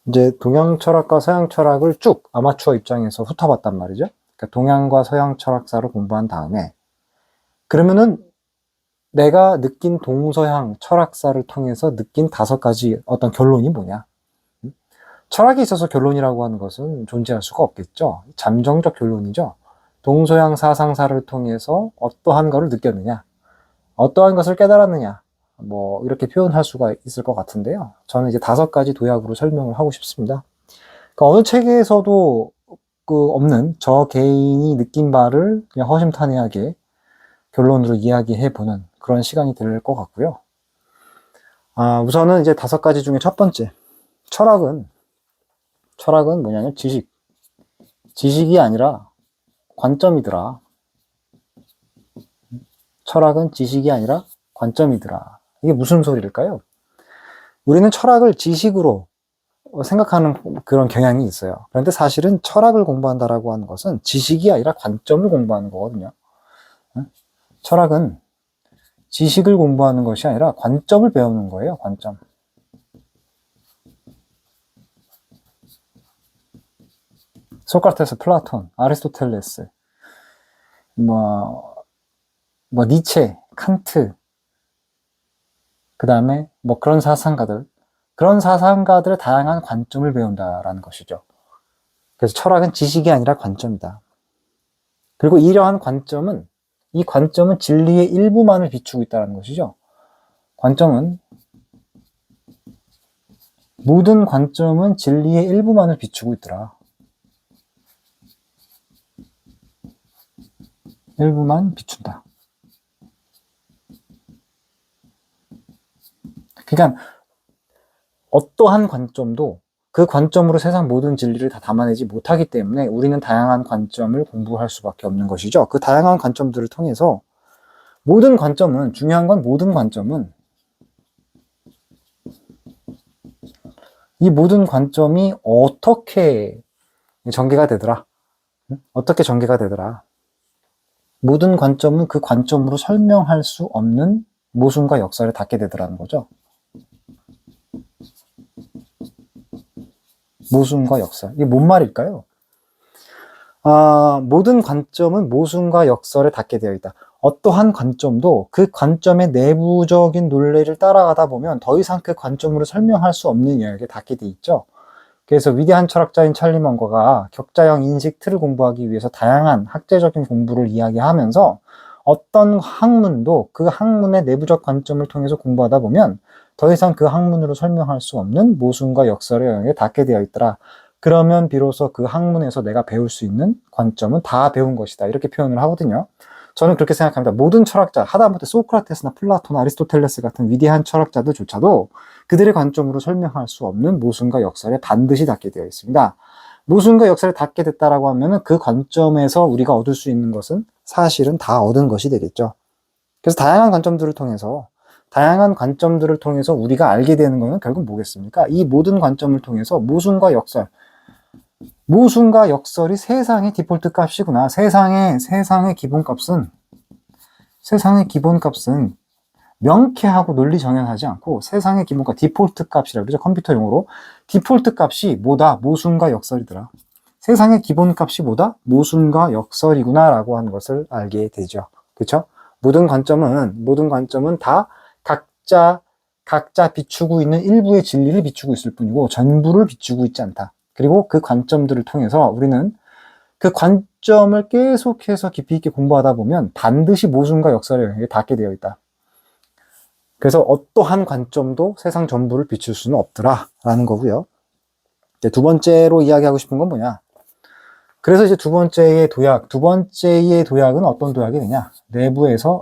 이제 동양 철학과 서양 철학을 쭉 아마추어 입장에서 훑어봤단 말이죠. 그러니까 동양과 서양 철학사를 공부한 다음에 그러면은 내가 느낀 동서양 철학사를 통해서 느낀 5가지 어떤 결론이 뭐냐? 철학에 있어서 결론이라고 하는 것은 존재할 수가 없겠죠. 잠정적 결론이죠. 동서양 사상사를 통해서 어떠한 것을 느꼈느냐, 어떠한 것을 깨달았느냐, 뭐 이렇게 표현할 수가 있을 것 같은데요. 저는 이제 5가지 도약으로 설명을 하고 싶습니다. 그러니까 어느 책에서도 없는 저 개인이 느낀 바를 그냥 허심탄회하게 결론으로 이야기해보는 그런 시간이 될 것 같고요. 우선은 이제 5가지 중에 첫 번째, 철학은 뭐냐면 지식이 아니라 관점이더라. 철학은 지식이 아니라 관점이더라. 이게 무슨 소리일까요? 우리는 철학을 지식으로 생각하는 그런 경향이 있어요. 그런데 사실은 철학을 공부한다라고 하는 것은 지식이 아니라 관점을 공부하는 거거든요. 철학은 지식을 공부하는 것이 아니라 관점을 배우는 거예요. 관점. 소크라테스, 플라톤, 아리스토텔레스, 니체, 칸트, 그 다음에 그런 사상가들의 다양한 관점을 배운다라는 것이죠. 그래서 철학은 지식이 아니라 관점이다. 그리고 이 관점은 진리의 일부만을 비추고 있다는 것이죠. 모든 관점은 진리의 일부만을 비추고 있더라. 일부만 비춘다. 그러니까 어떠한 관점도 그 관점으로 세상 모든 진리를 다 담아내지 못하기 때문에 우리는 다양한 관점을 공부할 수밖에 없는 것이죠. 그 다양한 관점들을 통해서 중요한 건 모든 관점은 이 모든 관점이 어떻게 전개가 되더라. 모든 관점은 그 관점으로 설명할 수 없는 모순과 역설에 닿게 되더라는 거죠. 모순과 역설. 이게 뭔 말일까요? 모든 관점은 모순과 역설에 닿게 되어 있다. 어떠한 관점도 그 관점의 내부적인 논리를 따라가다 보면 더 이상 그 관점으로 설명할 수 없는 영역에 닿게 돼 있죠. 그래서 위대한 철학자인 찰리 먼거가 격자형 인식 틀을 공부하기 위해서 다양한 학제적인 공부를 이야기하면서 어떤 학문도 그 학문의 내부적 관점을 통해서 공부하다 보면 더 이상 그 학문으로 설명할 수 없는 모순과 역설의 영역에 닿게 되어 있더라. 그러면 비로소 그 학문에서 내가 배울 수 있는 관점은 다 배운 것이다. 이렇게 표현을 하거든요. 저는 그렇게 생각합니다. 모든 철학자, 하다못해 소크라테스나 플라톤, 아리스토텔레스 같은 위대한 철학자들조차도 그들의 관점으로 설명할 수 없는 모순과 역설에 반드시 닿게 되어 있습니다. 모순과 역설에 닿게 됐다라고 하면은 그 관점에서 우리가 얻을 수 있는 것은 사실은 다 얻은 것이 되겠죠. 그래서 다양한 관점들을 통해서 우리가 알게 되는 것은 결국 뭐겠습니까? 이 모든 관점을 통해서 모순과 역설이 세상의 디폴트 값이구나. 세상의 기본값은 명쾌하고 논리 정연하지 않고 세상의 기본값, 디폴트 값이라고 그러죠. 컴퓨터 용어로. 디폴트 값이 뭐다? 모순과 역설이더라. 세상의 기본값이 뭐다? 모순과 역설이구나 라고 하는 것을 알게 되죠. 그렇죠? 모든 관점은 다 각자 비추고 있는 일부의 진리를 비추고 있을 뿐이고 전부를 비추고 있지 않다. 그리고 그 관점들을 통해서 우리는 그 관점을 계속해서 깊이 있게 공부하다 보면 반드시 모순과 역설의 영역에 닿게 되어 있다. 그래서 어떠한 관점도 세상 전부를 비출 수는 없더라 라는 거고요. 이제 2번째로 이야기하고 싶은 건 뭐냐? 그래서 이제 2번째의 도약은 어떤 도약이 되냐? 외부에서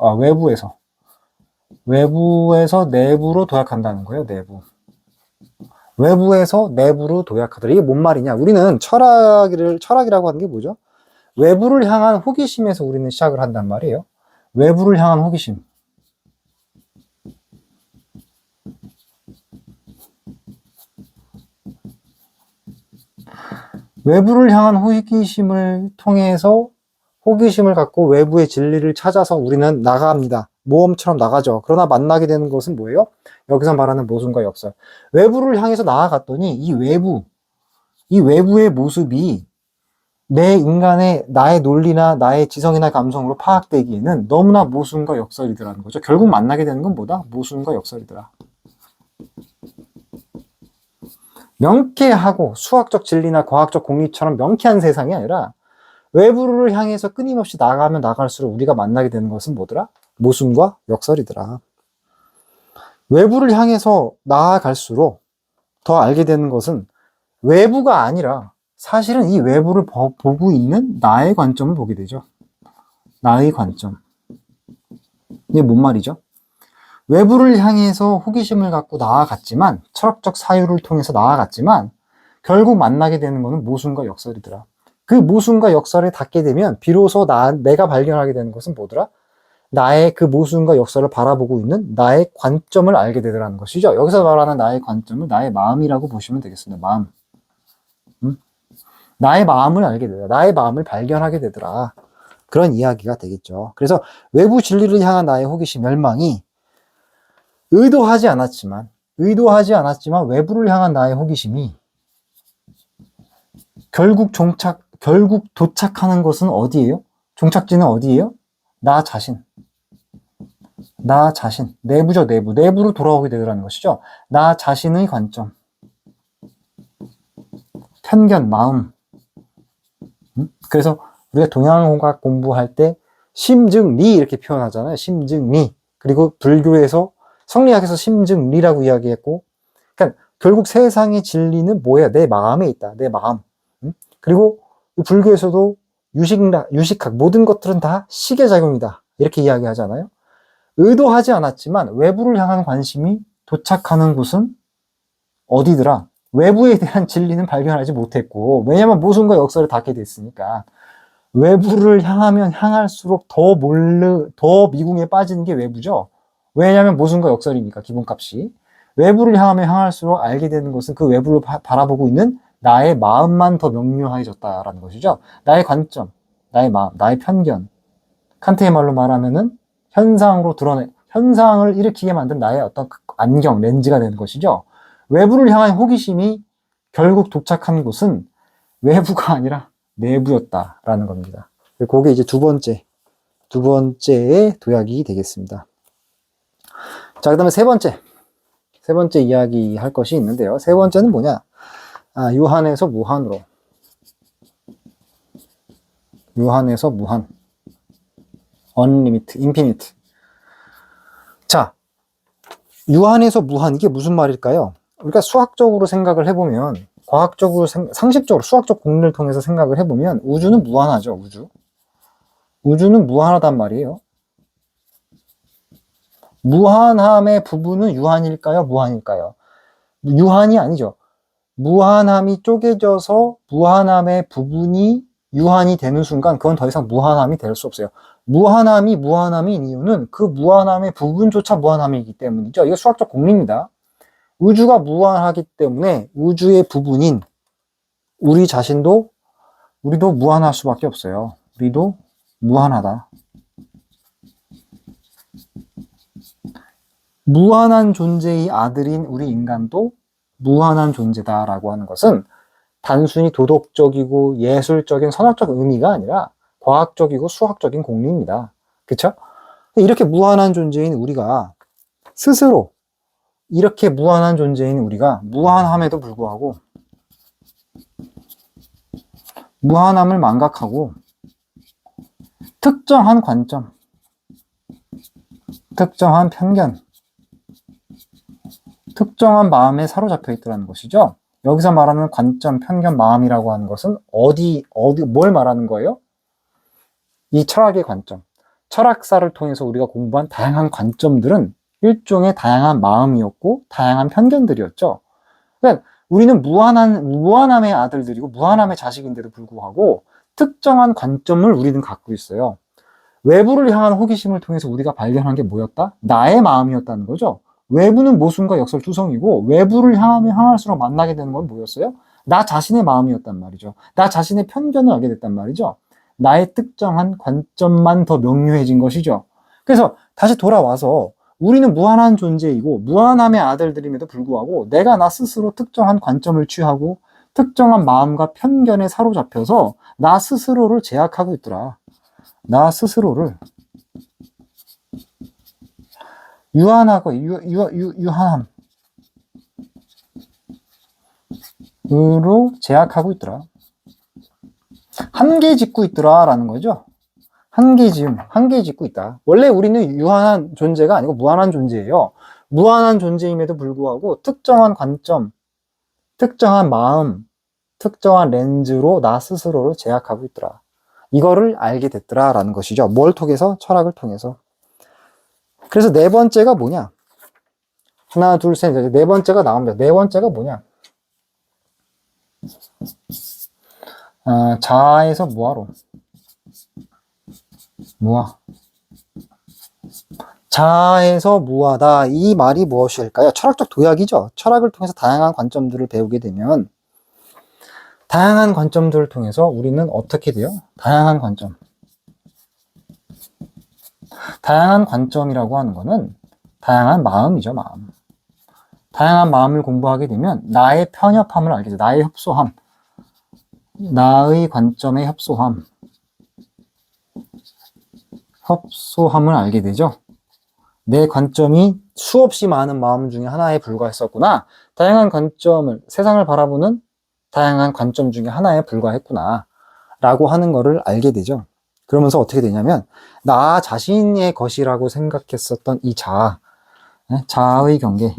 내부로 도약한다는 거예요. 외부에서 내부로 도약하더라. 이게 뭔 말이냐? 우리는 철학이라고 하는 게 뭐죠? 외부를 향한 호기심에서 우리는 시작을 한단 말이에요. 외부를 향한 호기심. 외부를 향한 호기심을 통해서 호기심을 갖고 외부의 진리를 찾아서 우리는 나갑니다. 모험처럼 나가죠. 그러나 만나게 되는 것은 뭐예요? 여기서 말하는 모순과 역설. 외부를 향해서 나아갔더니 이 외부, 이 외부의 모습이 내 인간의 나의 논리나 나의 지성이나 감성으로 파악되기에는 너무나 모순과 역설이더라는 거죠. 결국 만나게 되는 건 뭐다? 모순과 역설이더라. 명쾌하고 수학적 진리나 과학적 공리처럼 명쾌한 세상이 아니라 외부를 향해서 끊임없이 나가면 나갈수록 우리가 만나게 되는 것은 뭐더라? 모순과 역설이더라. 외부를 향해서 나아갈수록 더 알게 되는 것은 외부가 아니라 사실은 이 외부를 보고 있는 나의 관점을 보게 되죠. 나의 관점. 이게 뭔 말이죠? 외부를 향해서 호기심을 갖고 나아갔지만, 철학적 사유를 통해서 나아갔지만 결국 만나게 되는 것은 모순과 역설이더라. 그 모순과 역설에 닿게 되면 비로소 내가 발견하게 되는 것은 뭐더라? 나의 그 모순과 역설을 바라보고 있는 나의 관점을 알게 되더라는 것이죠. 여기서 말하는 나의 관점은 나의 마음이라고 보시면 되겠습니다. 마음. 나의 마음을 알게 되더라. 나의 마음을 발견하게 되더라. 그런 이야기가 되겠죠. 그래서 외부 진리를 향한 나의 호기심, 열망이 의도하지 않았지만 외부를 향한 나의 호기심이 결국 도착하는 것은 어디예요? 종착지는 어디예요? 나 자신. 내부죠, 내부로 돌아오게 되더라는 것이죠. 나 자신의 관점, 편견, 마음. 그래서 우리가 동양공학 공부할 때 심증리 이렇게 표현하잖아요. 심증리. 그리고 불교에서 성리학에서 심증리라고 이야기했고, 그러니까 결국 세상의 진리는 뭐야? 내 마음에 있다. 내 마음. 그리고 불교에서도 유식학 모든 것들은 다 시계작용이다. 이렇게 이야기하잖아요. 의도하지 않았지만 외부를 향한 관심이 도착하는 곳은 어디더라? 외부에 대한 진리는 발견하지 못했고, 왜냐면 모순과 역설을 닿게 됐으니까. 외부를 향하면 향할수록 더 미궁에 빠지는 게 외부죠. 왜냐하면 모순과 역설이니까, 기본값이. 외부를 향하면 향할수록 알게 되는 것은 그 외부를 바라보고 있는 나의 마음만 더 명료해졌다라는 것이죠. 나의 관점, 나의 마음, 나의 편견. 칸트의 말로 말하면은 현상을 일으키게 만든 나의 어떤 안경, 렌즈가 되는 것이죠. 외부를 향한 호기심이 결국 도착한 곳은 외부가 아니라 내부였다라는 겁니다. 그게 이제 두 번째의 도약이 되겠습니다. 자, 그 다음에 세 번째 이야기 할 것이 있는데요. 세 번째는 뭐냐? 유한에서 무한으로. 유한에서 무한. unlimited, infinite. 자, 유한에서 무한, 이게 무슨 말일까요? 우리가 수학적으로 생각을 해보면, 과학적으로, 상식적으로, 수학적 공리를 통해서 생각을 해보면, 우주는 무한하죠, 우주는 무한하단 말이에요. 무한함의 부분은 유한일까요? 무한일까요? 유한이 아니죠. 무한함이 쪼개져서 무한함의 부분이 유한이 되는 순간 그건 더 이상 무한함이 될 수 없어요. 무한함인 이유는 그 무한함의 부분조차 무한함이기 때문이죠. 이게 수학적 공리입니다. 우주가 무한하기 때문에 우주의 부분인 우리도 무한할 수밖에 없어요. 우리도 무한하다. 무한한 존재의 아들인 우리 인간도 무한한 존재다라고 하는 것은 단순히 도덕적이고 예술적인 선학적 의미가 아니라 과학적이고 수학적인 공리입니다. 그쵸? 이렇게 무한한 존재인 우리가 스스로 이렇게 무한한 존재인 우리가 무한함에도 불구하고 무한함을 망각하고 특정한 관점, 특정한 편견, 특정한 마음에 사로잡혀 있더라는 것이죠. 여기서 말하는 관점, 편견, 마음이라고 하는 것은 뭘 말하는 거예요? 이 철학의 관점. 철학사를 통해서 우리가 공부한 다양한 관점들은 일종의 다양한 마음이었고, 다양한 편견들이었죠. 그러니까 우리는 무한함의 아들들이고, 무한함의 자식인데도 불구하고, 특정한 관점을 우리는 갖고 있어요. 외부를 향한 호기심을 통해서 우리가 발견한 게 뭐였다? 나의 마음이었다는 거죠. 외부는 모순과 역설투성이고 외부를 향하면 향할수록 만나게 되는 건 뭐였어요? 나 자신의 마음이었단 말이죠. 나 자신의 편견을 알게 됐단 말이죠. 나의 특정한 관점만 더 명료해진 것이죠. 그래서 다시 돌아와서 우리는 무한한 존재이고 무한함의 아들들임에도 불구하고 내가 나 스스로 특정한 관점을 취하고 특정한 마음과 편견에 사로잡혀서 나 스스로를 제약하고 있더라. 나 스스로를 유한함으로 제약하고 있더라. 한계 짓고 있더라 라는 거죠. 한계 짓고 있다. 원래 우리는 유한한 존재가 아니고 무한한 존재예요. 무한한 존재임에도 불구하고 특정한 관점, 특정한 마음, 특정한 렌즈로 나 스스로를 제약하고 있더라. 이거를 알게 됐더라 라는 것이죠. 뭘 통해서? 철학을 통해서. 그래서 네 번째가 뭐냐? 하나, 둘, 셋, 네 번째가 나옵니다. 네 번째가 뭐냐? 자아에서 무아로. 무아. 자아에서 무아다. 이 말이 무엇일까요? 철학적 도약이죠. 철학을 통해서 다양한 관점들을 배우게 되면 다양한 관점들을 통해서 우리는 어떻게 돼요? 다양한 관점. 다양한 관점이라고 하는 거는 다양한 마음이죠, 마음. 다양한 마음을 공부하게 되면 나의 편협함을 알게 돼요. 나의 협소함. 나의 관점의 협소함. 협소함을 알게 되죠. 내 관점이 수없이 많은 마음 중에 하나에 불과했었구나. 다양한 관점을, 세상을 바라보는 다양한 관점 중에 하나에 불과했구나. 라고 하는 거를 알게 되죠. 그러면서 어떻게 되냐면, 나 자신의 것이라고 생각했었던 이 자아, 자아의 경계가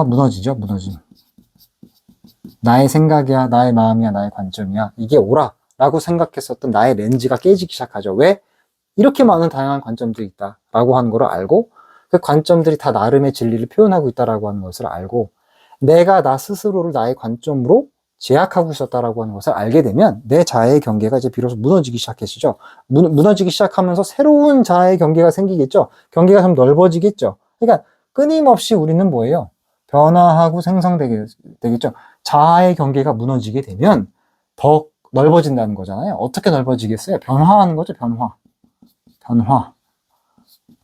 무너지죠, 무너짐. 나의 생각이야, 나의 마음이야, 나의 관점이야. 이게 옳아. 라고 생각했었던 나의 렌즈가 깨지기 시작하죠. 왜? 이렇게 많은 다양한 관점들이 있다. 라고 하는 걸 알고, 그 관점들이 다 나름의 진리를 표현하고 있다라고 하는 것을 알고, 내가 나 스스로를 나의 관점으로 제약하고 있었다라고 하는 것을 알게 되면 내 자아의 경계가 이제 비로소 무너지기 시작했죠. 무너지기 시작하면서 새로운 자아의 경계가 생기겠죠. 경계가 좀 넓어지겠죠. 그러니까 끊임없이 우리는 뭐예요? 변화하고 생성되겠죠. 자아의 경계가 무너지게 되면 더 넓어진다는 거잖아요. 어떻게 넓어지겠어요? 변화하는 거죠, 변화.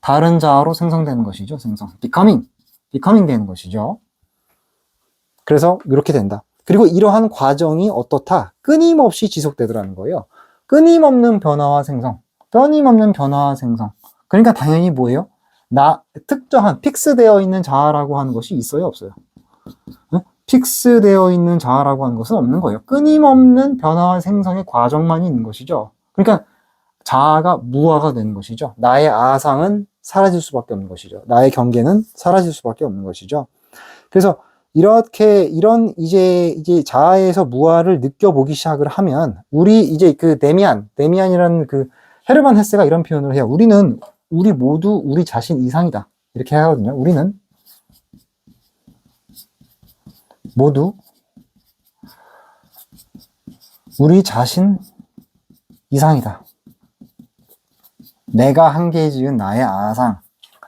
다른 자아로 생성되는 것이죠, 생성. becoming 되는 것이죠. 그래서 이렇게 된다. 그리고 이러한 과정이 어떻다? 끊임없이 지속되더라는 거예요. 끊임없는 변화와 생성. 그러니까 당연히 뭐예요? 특정한, 픽스되어 있는 자아라고 하는 것이 있어요, 없어요? 픽스되어 있는 자아라고 하는 것은 없는 거예요. 끊임없는 변화와 생성의 과정만이 있는 것이죠. 그러니까 자아가 무아가 되는 것이죠. 나의 아상은 사라질 수밖에 없는 것이죠. 나의 경계는 사라질 수밖에 없는 것이죠. 그래서 이제 자아에서 무아를 느껴보기 시작을 하면, 우리 이제 그 데미안이라는 그 헤르만 헤세가 이런 표현을 해요. 우리 모두 우리 자신 이상이다. 이렇게 하거든요. 우리는 모두 우리 자신 이상이다. 내가 한계에 지은 나의 아상,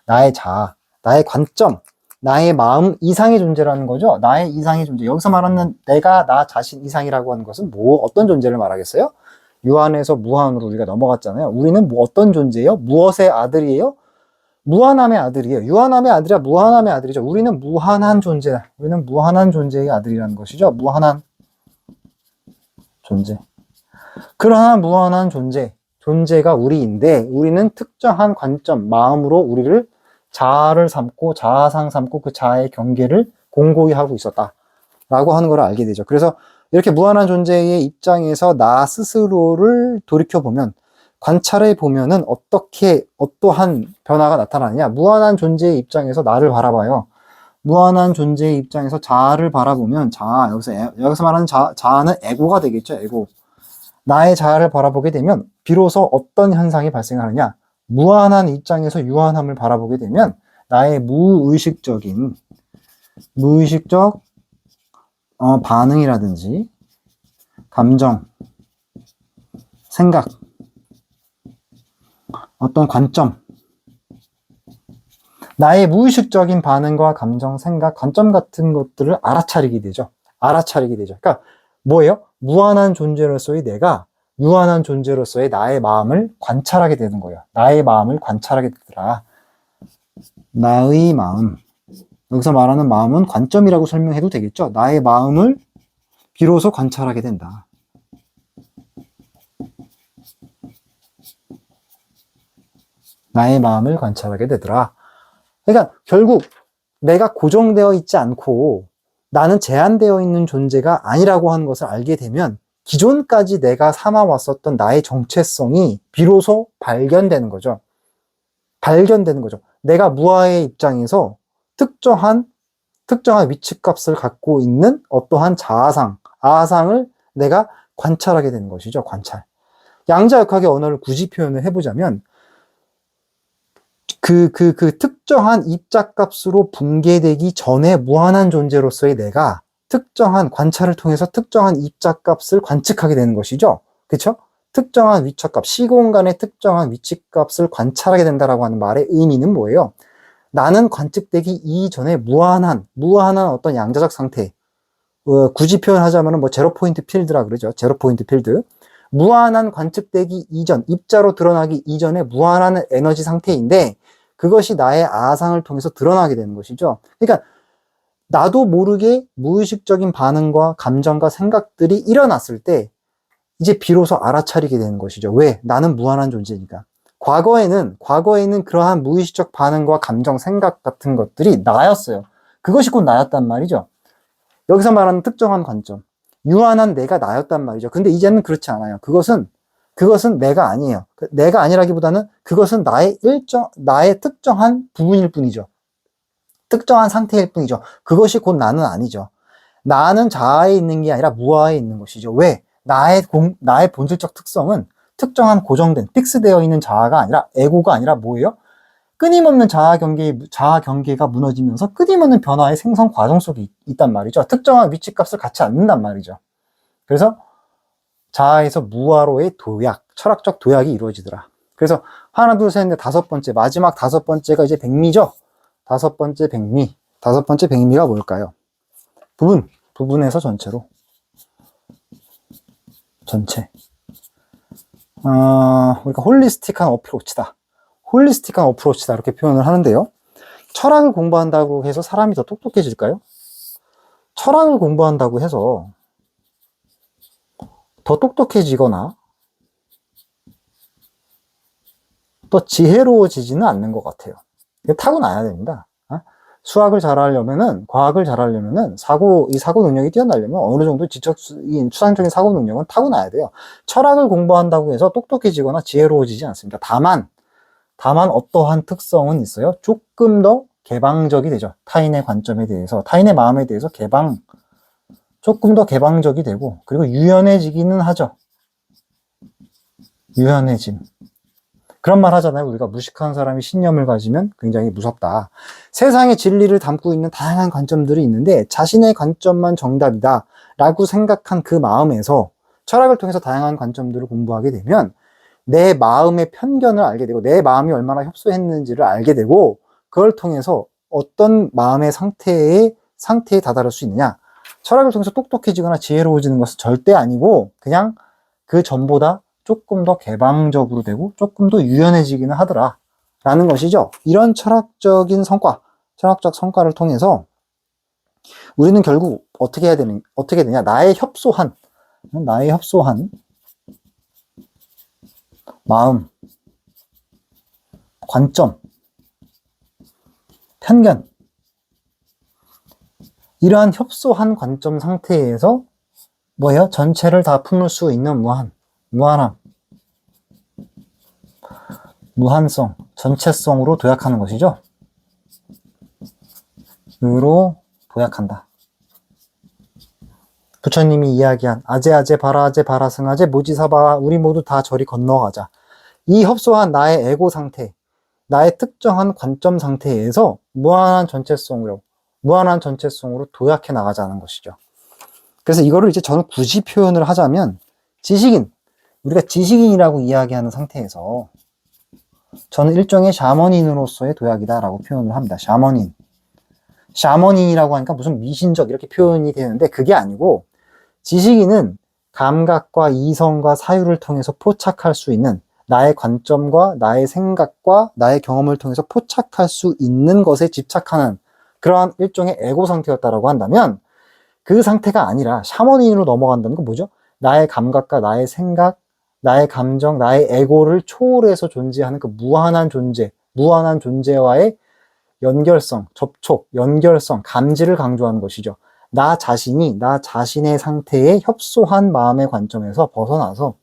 나의 자아, 나의 관점, 나의 마음 이상의 존재라는 거죠. 나의 이상의 존재. 여기서 말하는 내가 나 자신 이상이라고 하는 것은 어떤 존재를 말하겠어요? 유한에서 무한으로 우리가 넘어갔잖아요. 우리는 어떤 존재예요? 무엇의 아들이에요? 무한함의 아들이에요. 유한함의 아들이야, 무한함의 아들이죠. 우리는 무한한 존재다. 우리는 무한한 존재의 아들이라는 것이죠. 무한한 존재. 그러나 무한한 존재가 우리인데, 우리는 특정한 관점, 마음으로 우리를 자아를 삼고, 자아상 삼고, 그 자아의 경계를 공고히 하고 있었다. 라고 하는 걸 알게 되죠. 그래서 이렇게 무한한 존재의 입장에서 나 스스로를 돌이켜보면, 관찰해 보면은 어떠한 변화가 나타나느냐. 무한한 존재의 입장에서 나를 바라봐요. 무한한 존재의 입장에서 자아를 바라보면, 여기서 말하는 자아는 에고가 되겠죠, 에고. 나의 자아를 바라보게 되면, 비로소 어떤 현상이 발생하느냐. 무한한 입장에서 유한함을 바라보게 되면, 나의 무의식적 반응이라든지, 감정, 생각, 어떤 관점, 나의 무의식적인 반응과 감정, 생각, 관점 같은 것들을 알아차리게 되죠. 그러니까 뭐예요? 무한한 존재로서의 내가 유한한 존재로서의 나의 마음을 관찰하게 되는 거예요. 나의 마음을 관찰하게 되더라. 나의 마음. 여기서 말하는 마음은 관점이라고 설명해도 되겠죠. 나의 마음을 비로소 관찰하게 된다. 나의 마음을 관찰하게 되더라. 그러니까 결국 내가 고정되어 있지 않고 나는 제한되어 있는 존재가 아니라고 하는 것을 알게 되면 기존까지 내가 삼아왔었던 나의 정체성이 비로소 발견되는 거죠. 발견되는 거죠. 내가 무아의 입장에서 특정한 위치값을 갖고 있는 어떠한 자아상, 아상을 내가 관찰하게 되는 것이죠. 관찰. 양자역학의 언어를 굳이 표현을 해보자면 그 특정한 입자값으로 붕괴되기 전에 무한한 존재로서의 내가 특정한 관찰을 통해서 특정한 입자값을 관측하게 되는 것이죠. 그렇죠? 특정한 위치값, 시공간의 특정한 위치값을 관찰하게 된다라고 하는 말의 의미는 뭐예요? 나는 관측되기 이전에 무한한 어떤 양자적 상태, 굳이 표현하자면 뭐 제로 포인트 필드라 그러죠. 제로 포인트 필드. 무한한 관측되기 이전, 입자로 드러나기 이전에 무한한 에너지 상태인데 그것이 나의 아상을 통해서 드러나게 되는 것이죠. 그러니까 나도 모르게 무의식적인 반응과 감정과 생각들이 일어났을 때 이제 비로소 알아차리게 되는 것이죠. 왜? 나는 무한한 존재니까. 과거에는 그러한 무의식적 반응과 감정, 생각 같은 것들이 나였어요. 그것이 곧 나였단 말이죠. 여기서 말하는 특정한 관점, 유한한 내가 나였단 말이죠. 근데 이제는 그렇지 않아요. 그것은 내가 아니에요. 내가 아니라기보다는 그것은 나의 특정한 부분일 뿐이죠. 특정한 상태일 뿐이죠. 그것이 곧 나는 아니죠. 나는 자아에 있는 게 아니라 무아에 있는 것이죠. 왜? 나의 본질적 특성은 특정한 고정된, 픽스되어 있는 자아가 아니라, 에고가 아니라 뭐예요? 끊임없는 자아 경계가 무너지면서 끊임없는 변화의 생성 과정 속에 있단 말이죠. 특정한 위치값을 갖지 않는단 말이죠. 그래서 자아에서 무아로의 도약, 철학적 도약이 이루어지더라. 그래서 하나, 둘, 셋, 넷, 다섯 번째, 마지막 다섯 번째가 이제 백미죠. 다섯 번째 백미가 뭘까요? 부분에서 전체로. 전체. 우리가 홀리스틱한 어프로치다. 이렇게 표현을 하는데요. 철학을 공부한다고 해서 사람이 더 똑똑해질까요? 철학을 공부한다고 해서 더 똑똑해지거나 더 지혜로워지지는 않는 것 같아요. 타고나야 됩니다. 수학을 잘하려면은, 과학을 잘하려면은, 이 사고 능력이 뛰어나려면 어느 정도 추상적인 사고 능력은 타고나야 돼요. 철학을 공부한다고 해서 똑똑해지거나 지혜로워지지 않습니다. 다만 어떠한 특성은 있어요. 조금 더 개방적이 되죠. 타인의 관점에 대해서, 타인의 마음에 대해서 조금 더 개방적이 되고, 그리고 유연해지기는 하죠. 유연해짐. 그런 말 하잖아요. 우리가 무식한 사람이 신념을 가지면 굉장히 무섭다. 세상의 진리를 담고 있는 다양한 관점들이 있는데 자신의 관점만 정답이다 라고 생각한 그 마음에서 철학을 통해서 다양한 관점들을 공부하게 되면 내 마음의 편견을 알게 되고 내 마음이 얼마나 협소했는지를 알게 되고 그걸 통해서 어떤 마음의 상태에 다다를 수 있느냐. 철학을 통해서 똑똑해지거나 지혜로워지는 것은 절대 아니고 그냥 그 전보다 조금 더 개방적으로 되고 조금 더 유연해지기는 하더라 라는 것이죠. 이런 철학적 성과를 통해서 우리는 결국 어떻게 되냐. 나의 협소한 마음, 관점, 편견, 이러한 협소한 관점 상태에서 뭐예요? 전체를 다 품을 수 있는 무한함, 무한성, 전체성으로 도약하는 것이죠. 으로 도약한다. 부처님이 이야기한 아제 바라 승아제 모지사바 우리 모두 다 저리 건너가자. 이 협소한 나의 에고 상태, 나의 특정한 관점 상태에서 무한한 전체성으로 도약해 나가자는 것이죠. 그래서 이거를 이제 저는 굳이 표현을 하자면 우리가 지식인이라고 이야기하는 상태에서 저는 일종의 샤머닌으로서의 도약이다라고 표현을 합니다. 샤머닌이라고 하니까 무슨 미신적 이렇게 표현이 되는데 그게 아니고 지식인은 감각과 이성과 사유를 통해서 포착할 수 있는 나의 관점과 나의 생각과 나의 경험을 통해서 포착할 수 있는 것에 집착하는 그러한 일종의 에고 상태였다라고 한다면 그 상태가 아니라 샤머니인으로 넘어간다는 건 뭐죠? 나의 감각과 나의 생각, 나의 감정, 나의 에고를 초월해서 존재하는 그 무한한 존재, 무한한 존재와의 연결성, 접촉, 연결성, 감지를 강조하는 것이죠. 나 자신이 나 자신의 상태에 협소한 마음의 관점에서 벗어나서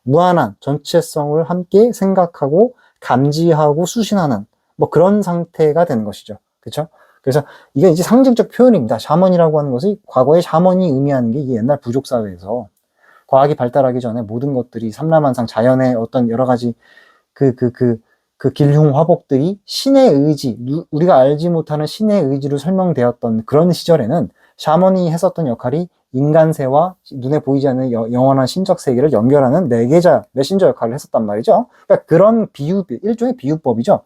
무한한 전체성을 함께 생각하고 감지하고 수신하는 뭐 그런 상태가 되는 것이죠. 그렇죠? 그래서 이게 이제 상징적 표현입니다. 샤먼이라고 하는 것이 과거에 샤먼이 의미하는 게 옛날 부족 사회에서 과학이 발달하기 전에 모든 것들이 삼라만상 자연의 어떤 여러 가지 그 길흉 화복들이 신의 의지, 우리가 알지 못하는 신의 의지로 설명되었던 그런 시절에는 샤먼이 했었던 역할이 인간세와 눈에 보이지 않는 영원한 신적 세계를 연결하는 매개자, 메신저 역할을 했었단 말이죠. 그러니까 그런 일종의 비유법이죠.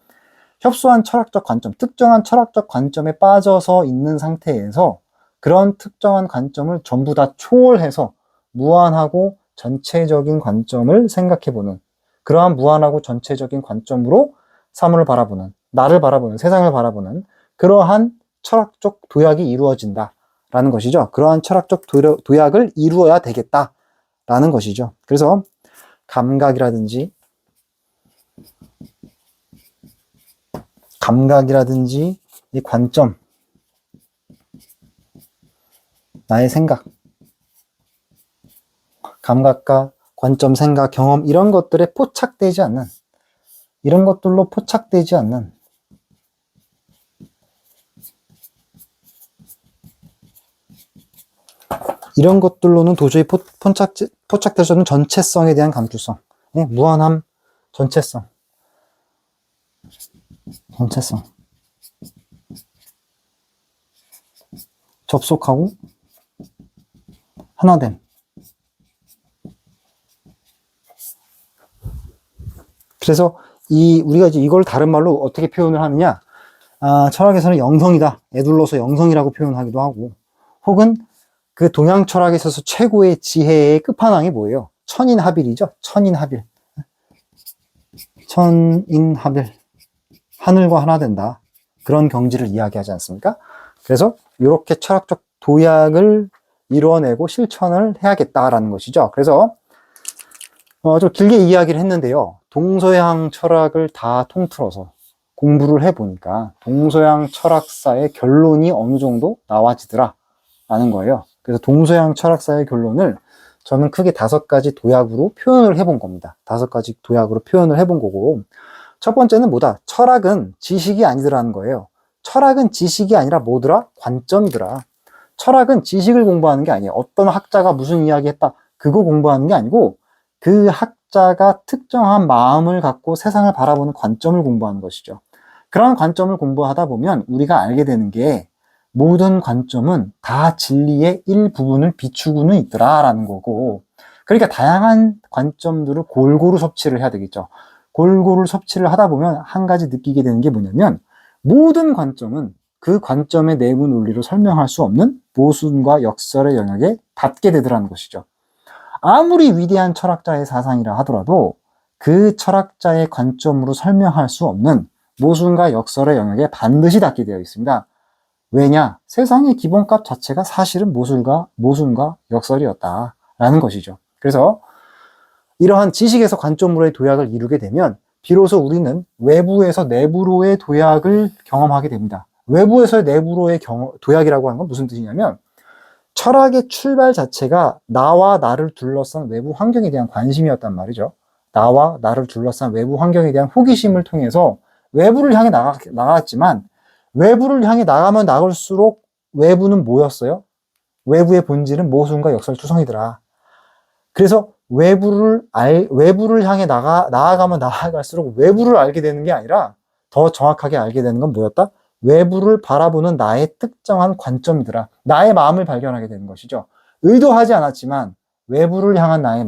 협소한 철학적 관점, 특정한 철학적 관점에 빠져서 있는 상태에서 그런 특정한 관점을 전부 다 초월해서 무한하고 전체적인 관점을 생각해보는, 그러한 무한하고 전체적인 관점으로 사물을 바라보는, 나를 바라보는, 세상을 바라보는 그러한 철학적 도약이 이루어진다라는 것이죠. 그러한 철학적 도약을 이루어야 되겠다라는 것이죠. 그래서 감각이라든지 이 관점, 나의 생각, 감각과 관점, 생각, 경험 이런 것들에 포착되지 않는, 이런 것들로 포착되지 않는 이런 것들로는 도저히 포착될 수 없는 전체성에 대한 감수성, 무한함, 전체성, 접속하고 하나됨. 그래서 우리가 이제 이걸 다른 말로 어떻게 표현을 하느냐? 철학에서는 영성이다, 에둘러서 영성이라고 표현하기도 하고, 혹은 그 동양 철학에 있어서 최고의 지혜의 끝판왕이 뭐예요? 천인합일이죠. 천인합일. 하늘과 하나 된다. 그런 경지를 이야기하지 않습니까? 그래서 이렇게 철학적 도약을 이루어내고 실천을 해야겠다라는 것이죠. 그래서 좀 길게 이야기를 했는데요. 동서양 철학을 다 통틀어서 공부를 해보니까 동서양 철학사의 결론이 어느 정도 나와지더라 라는 거예요. 그래서 동서양 철학사의 결론을 저는 크게 5가지 도약으로 표현을 해본 겁니다. 5가지 도약으로 표현을 해본 거고, 첫 번째는 뭐다? 철학은 지식이 아니더라는 거예요. 철학은 지식이 아니라 뭐더라? 관점이더라. 철학은 지식을 공부하는 게 아니에요. 어떤 학자가 무슨 이야기 했다, 그거 공부하는 게 아니고 그 학자가 특정한 마음을 갖고 세상을 바라보는 관점을 공부하는 것이죠. 그런 관점을 공부하다 보면 우리가 알게 되는 게 모든 관점은 다 진리의 일부분을 비추고는 있더라라는 거고, 그러니까 다양한 관점들을 골고루 섭취를 해야 되겠죠. 골고루 섭취를 하다 보면 한 가지 느끼게 되는 게 뭐냐면, 모든 관점은 그 관점의 내부 논리로 설명할 수 없는 모순과 역설의 영역에 닿게 되더라는 것이죠. 아무리 위대한 철학자의 사상이라 하더라도 그 철학자의 관점으로 설명할 수 없는 모순과 역설의 영역에 반드시 닿게 되어 있습니다. 왜냐? 세상의 기본값 자체가 사실은 모순과 역설이었다라는 것이죠. 그래서 이러한 지식에서 관점으로의 도약을 이루게 되면 비로소 우리는 외부에서 내부로의 도약을 경험하게 됩니다. 외부에서 내부로의 도약이라고 하는 건 무슨 뜻이냐면, 철학의 출발 자체가 나와 나를 둘러싼 외부 환경에 대한 관심이었단 말이죠. 나와 나를 둘러싼 외부 환경에 대한 호기심을 통해서 외부를 향해 나갔지만, 외부를 향해 나가면 나갈수록 외부는 뭐였어요? 외부의 본질은 모순과 역설투성이더라. 그래서 외부를 향해 나아가면 나아갈수록 외부를 알게 되는 게 아니라 더 정확하게 알게 되는 건 뭐였다? 외부를 바라보는 나의 특정한 관점이더라. 나의 마음을 발견하게 되는 것이죠. 의도하지 않았지만 외부를 향한 나의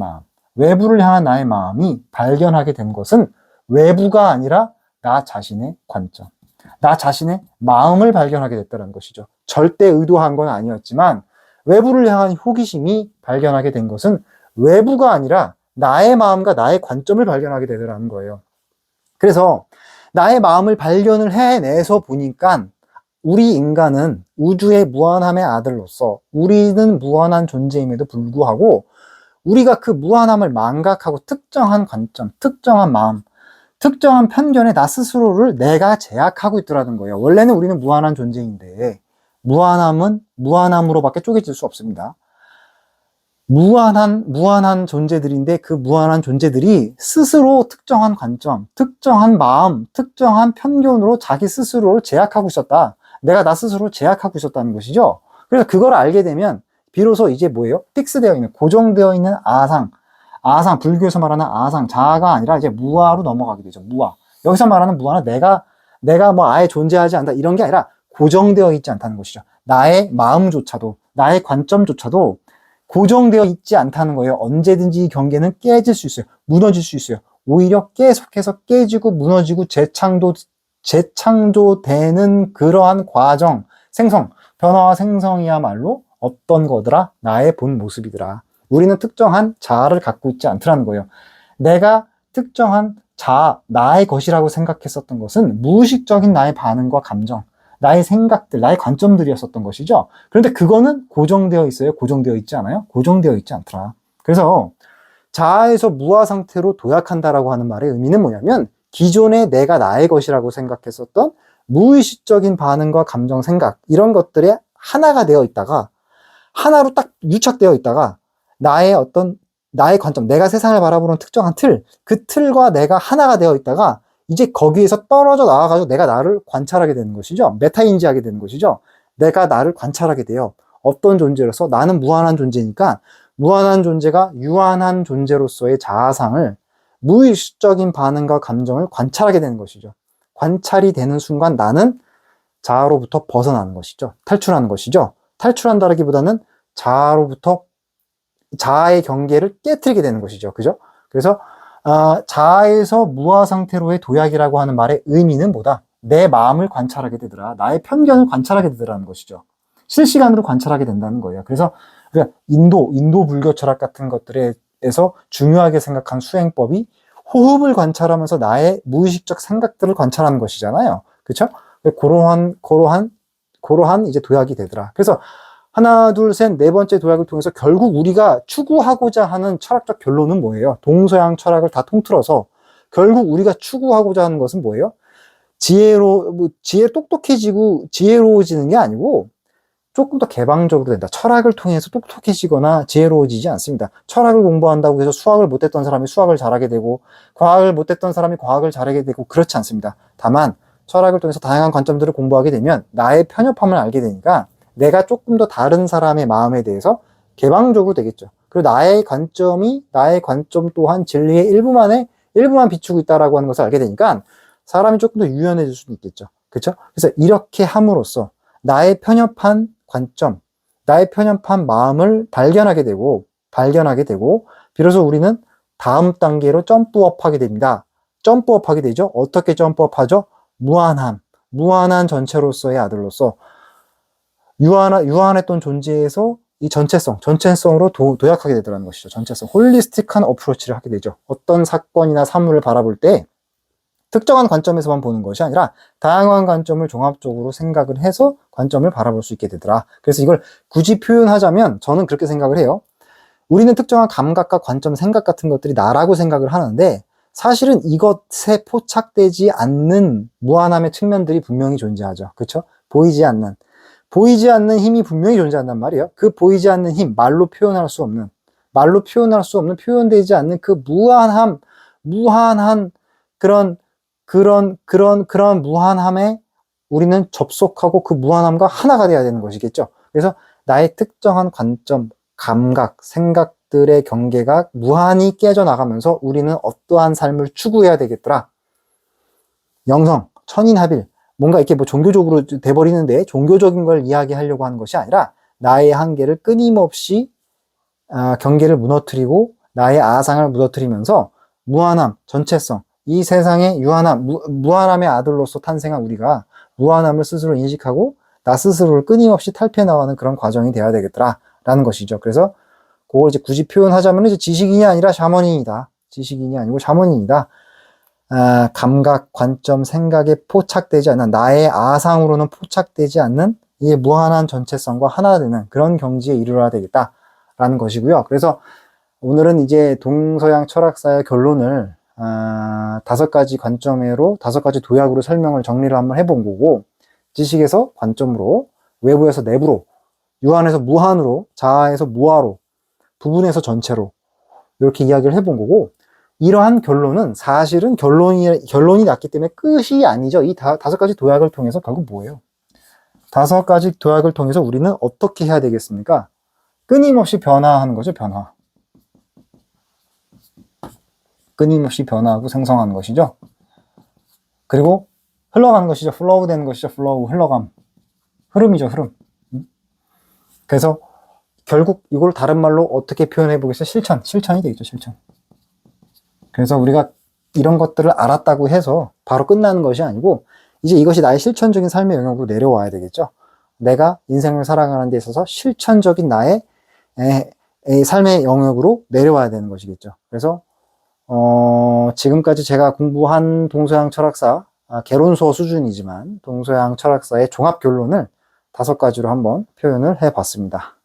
마음이 발견하게 된 것은 외부가 아니라 나 자신의 관점, 나 자신의 마음을 발견하게 됐다는 것이죠. 절대 의도한 건 아니었지만 외부를 향한 호기심이 발견하게 된 것은 외부가 아니라 나의 마음과 나의 관점을 발견하게 되더라는 거예요. 그래서 나의 마음을 발견을 해내서 보니까 우리 인간은 우주의 무한함의 아들로서 우리는 무한한 존재임에도 불구하고 우리가 그 무한함을 망각하고 특정한 관점, 특정한 마음, 특정한 편견에 나 스스로를 내가 제약하고 있더라는 거예요. 원래는 우리는 무한한 존재인데 무한함은 무한함으로밖에 쪼개질 수 없습니다. 무한한 존재들인데 그 무한한 존재들이 스스로 특정한 관점, 특정한 마음, 특정한 편견으로 자기 스스로를 제약하고 있었다. 내가 나 스스로를 제약하고 있었다는 것이죠. 그래서 그걸 알게 되면 비로소 이제 뭐예요? 픽스되어 있는, 고정되어 있는 아상, 불교에서 말하는 아상, 자아가 아니라 이제 무아로 넘어가게 되죠. 무아. 여기서 말하는 무아는 내가 뭐 아예 존재하지 않다 이런 게 아니라 고정되어 있지 않다는 것이죠. 나의 마음조차도, 나의 관점조차도 고정되어 있지 않다는 거예요. 언제든지 이 경계는 깨질 수 있어요. 무너질 수 있어요. 오히려 계속해서 깨지고 무너지고 재창조되는 그러한 과정, 생성, 변화와 생성이야말로 어떤 거더라? 나의 본 모습이더라. 우리는 특정한 자아를 갖고 있지 않더라는 거예요. 내가 특정한 자아, 나의 것이라고 생각했었던 것은 무의식적인 나의 반응과 감정, 나의 생각들, 나의 관점들이었었던 것이죠. 그런데 그거는 고정되어 있어요? 고정되어 있지 않아요? 고정되어 있지 않더라. 그래서 자아에서 무아 상태로 도약한다라고 하는 말의 의미는 뭐냐면 기존에 내가 나의 것이라고 생각했었던 무의식적인 반응과 감정, 생각 이런 것들에 하나가 되어 있다가 하나로 딱 유착되어 있다가 나의 관점, 내가 세상을 바라보는 특정한 틀, 그 틀과 내가 하나가 되어 있다가 이제 거기에서 떨어져 나와가지고 내가 나를 관찰하게 되는 것이죠. 메타인지하게 되는 것이죠. 내가 나를 관찰하게 돼요. 어떤 존재로서 나는 무한한 존재니까 무한한 존재가 유한한 존재로서의 자아상을 무의식적인 반응과 감정을 관찰하게 되는 것이죠. 관찰이 되는 순간 나는 자아로부터 벗어나는 것이죠. 탈출하는 것이죠. 탈출한다기보다는 자아의 경계를 깨트리게 되는 것이죠. 그죠? 그래서 자아에서 무아 상태로의 도약이라고 하는 말의 의미는 뭐다? 내 마음을 관찰하게 되더라. 나의 편견을 관찰하게 되더라는 것이죠. 실시간으로 관찰하게 된다는 거예요. 그래서 인도 불교 철학 같은 것들에서 중요하게 생각한 수행법이 호흡을 관찰하면서 나의 무의식적 생각들을 관찰하는 것이잖아요. 그렇죠? 그러한 이제 도약이 되더라. 그래서 하나, 둘, 셋, 네 번째 도약을 통해서 결국 우리가 추구하고자 하는 철학적 결론은 뭐예요? 동서양 철학을 다 통틀어서 결국 우리가 추구하고자 하는 것은 뭐예요? 똑똑해지고 지혜로워지는 게 아니고 조금 더 개방적으로 된다. 철학을 통해서 똑똑해지거나 지혜로워지지 않습니다. 철학을 공부한다고 해서 수학을 못했던 사람이 수학을 잘하게 되고 과학을 못했던 사람이 과학을 잘하게 되고 그렇지 않습니다. 다만 철학을 통해서 다양한 관점들을 공부하게 되면 나의 편협함을 알게 되니까 내가 조금 더 다른 사람의 마음에 대해서 개방적으로 되겠죠. 그리고 나의 관점 또한 진리의 일부만 비추고 있다라고 하는 것을 알게 되니까 사람이 조금 더 유연해질 수도 있겠죠. 그렇죠? 그래서 이렇게 함으로써 나의 편협한 관점, 나의 편협한 마음을 발견하게 되고 비로소 우리는 다음 단계로 점프업하게 됩니다. 점프업하게 되죠. 어떻게 점프업하죠? 무한한 전체로서의 아들로서 유한했던 존재에서 이 전체성으로 도약하게 되더라는 것이죠. 전체성, 홀리스틱한 어프로치를 하게 되죠. 어떤 사건이나 사물을 바라볼 때 특정한 관점에서만 보는 것이 아니라 다양한 관점을 종합적으로 생각을 해서 관점을 바라볼 수 있게 되더라. 그래서 이걸 굳이 표현하자면 저는 그렇게 생각을 해요. 우리는 특정한 감각과 관점, 생각 같은 것들이 나라고 생각을 하는데 사실은 이것에 포착되지 않는 무한함의 측면들이 분명히 존재하죠. 그렇죠? 보이지 않는 힘이 분명히 존재한단 말이에요. 그 보이지 않는 힘, 말로 표현할 수 없는, 표현되지 않는 그 무한한 그런 무한함에 우리는 접속하고 그 무한함과 하나가 돼야 되는 것이겠죠. 그래서 나의 특정한 관점, 감각, 생각들의 경계가 무한히 깨져나가면서 우리는 어떠한 삶을 추구해야 되겠더라. 영성, 천인합일, 뭔가 이렇게 뭐 종교적으로 돼버리는데 종교적인 걸 이야기하려고 하는 것이 아니라 나의 한계를 끊임없이 경계를 무너뜨리고 나의 아상을 무너뜨리면서 무한함, 전체성, 이 세상의 무한함의 아들로서 탄생한 우리가 무한함을 스스로 인식하고 나 스스로를 끊임없이 탈피해 나가는 그런 과정이 돼야 되겠더라라는 것이죠. 그래서 그걸 이제 굳이 표현하자면 이제 지식인이 아니고 샤머닌이다. 감각, 관점, 생각에 포착되지 않는, 나의 아상으로는 포착되지 않는 이 무한한 전체성과 하나 되는 그런 경지에 이르러야 되겠다라는 것이고요. 그래서 오늘은 이제 동서양 철학사의 결론을 5가지 관점으로 5가지 도약으로 설명을 정리를 한번 해본 거고, 지식에서 관점으로, 외부에서 내부로, 유한에서 무한으로, 자아에서 무아로, 부분에서 전체로 이렇게 이야기를 해본 거고, 이러한 결론은 사실은 결론이 났기 때문에 끝이 아니죠. 이 5가지 도약을 통해서 결국 뭐예요? 5가지 도약을 통해서 우리는 어떻게 해야 되겠습니까? 끊임없이 변화하는 거죠, 변화. 끊임없이 변화하고 생성하는 것이죠. 그리고 흘러가는 것이죠. 플로우 되는 것이죠. 플로우, 흘러감. 흐름이죠, 흐름. 그래서 결국 이걸 다른 말로 어떻게 표현해 보겠어요? 실천이 되겠죠, 실천. 그래서 우리가 이런 것들을 알았다고 해서 바로 끝나는 것이 아니고, 이제 이것이 나의 실천적인 삶의 영역으로 내려와야 되겠죠. 내가 인생을 살아가는 데 있어서 실천적인 나의 삶의 영역으로 내려와야 되는 것이겠죠. 그래서 지금까지 제가 공부한 동서양 철학사, 개론서 수준이지만 동서양 철학사의 종합 결론을 5가지로 한번 표현을 해 봤습니다.